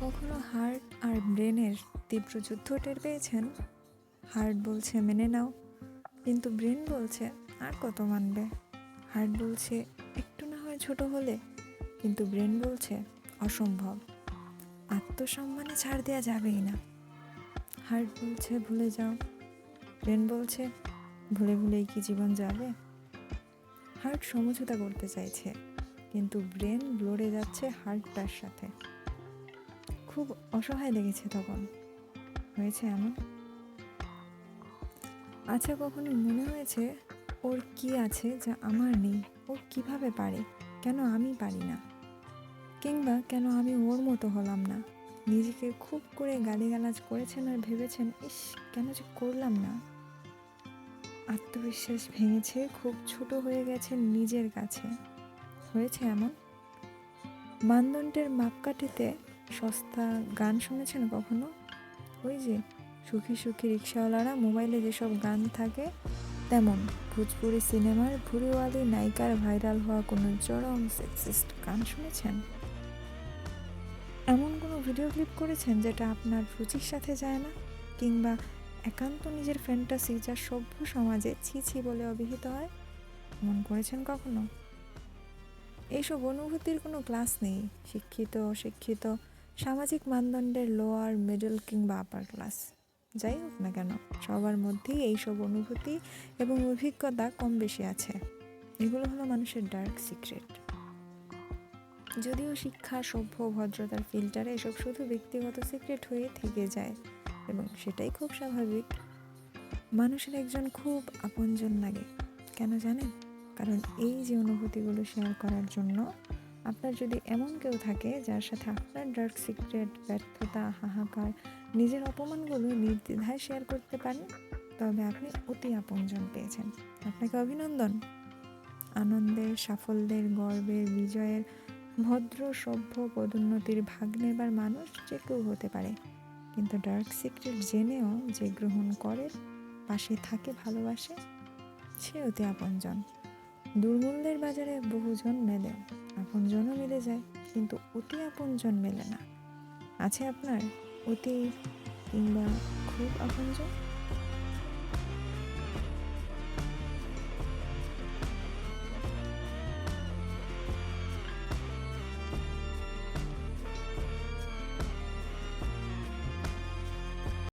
কখনো হার্ট আর ব্রেনের তীব্র যুদ্ধ টের পেয়েছেন? হার্ট বলছে মেনে নাও, কিন্তু ব্রেন বলছে আর কত মানবে। হার্ট বলছে একটু না হয় ছোট হলে, কিন্তু ব্রেন বলছে অসম্ভব, আত্মসম্মানে ছাড় দেওয়া যাবেই না। হার্ট বলছে ভুলে যাও, ব্রেন বলছে ভুলে ভুলেই কি জীবন যাবে। হার্ট সমঝোতা করতে চাইছে, কিন্তু ব্রেন লড়ে যাচ্ছে হার্টটার সাথে। খুব অসহায় লেগেছে তখন। হয়েছে এমন? আচ্ছা, কখনো মনে হয়েছে ওর কি আছে যা আমার নেই? ও কিভাবে পারে, কেন আমি পারি না? কিংবা কেন আমি ওর মতো হলাম না? নিজেকে খুব করে গালিগালাজ করেছেন আর ভেবেছেন, ইস কেন যে করলাম না। আত্মবিশ্বাস ভেঙেছে, খুব ছোট হয়ে গেছে নিজের কাছে। হয়েছে এমন? মানদণ্ডের মাপকাঠিতে সস্তা গান শুনেছেন কখনো? ওই যে সুখী সুখী রিক্সাওয়ালারা মোবাইলে যেসব গান থাকে, তেমন ভোজপুরি সিনেমার ভুড়িওয়ালি নায়িকার ভাইরাল হওয়া কোনো চরম সেক্সিস্ট গান শুনেছেন? এমন কোনো ভিডিও ক্লিপ করেছেন যেটা আপনার রুচির সাথে যায় না? কিংবা একান্ত নিজের ফ্যান্টাসি যা সভ্য সমাজে ছি ছি বলে অভিহিত হয়? এমন করেছেন কখনো? এইসব অনুভূতির কোনো ক্লাস নেই। শিক্ষিত অশিক্ষিত, সামাজিক মানদণ্ডের লোয়ার মিডল কিংবা আপার ক্লাস, যাই হোক না কেন, সবার মধ্যেই এইসব অনুভূতি এবং অভিজ্ঞতা কম বেশি আছে। এগুলো হলো মানুষের ডার্ক সিক্রেট। যদিও শিক্ষা, সভ্য, ভদ্রতার ফিল্টারে এসব শুধু ব্যক্তিগত সিক্রেট হয়ে থেকে যায়, এবং সেটাই খুব স্বাভাবিক। মানুষের একজন খুব আপনজন লাগে, কেন জানেন? কারণ এই যে অনুভূতিগুলো শেয়ার করার জন্য আপনার যদি এমন কেউ থাকে যার সাথে আপনার ডার্ক সিক্রেট, ব্যর্থতা, হাহাকার, নিজের অপমানগুলো নির্দ্বিধায় শেয়ার করতে পারেন, তবে আপনি অতি আপনজন পেয়েছেন। আপনাকে অভিনন্দন। আনন্দের, সাফল্যের, গর্বের, বিজয়ের, ভদ্র, সভ্য, পদোন্নতির ভাগ নেবার মানুষ যে কেউ হতে পারে, কিন্তু ডার্ক সিক্রেট জেনেও যে গ্রহণ করে, পাশে থাকে, ভালোবাসে, সে অতি আপনজন। দুর্মূল্যের বাজারে বহুজন মেলে, আপনজনও মিলে যায়, কিন্তু অতি আপনজন মেলে না। আছে আপনার অতি কিংবা খুব আপনজন?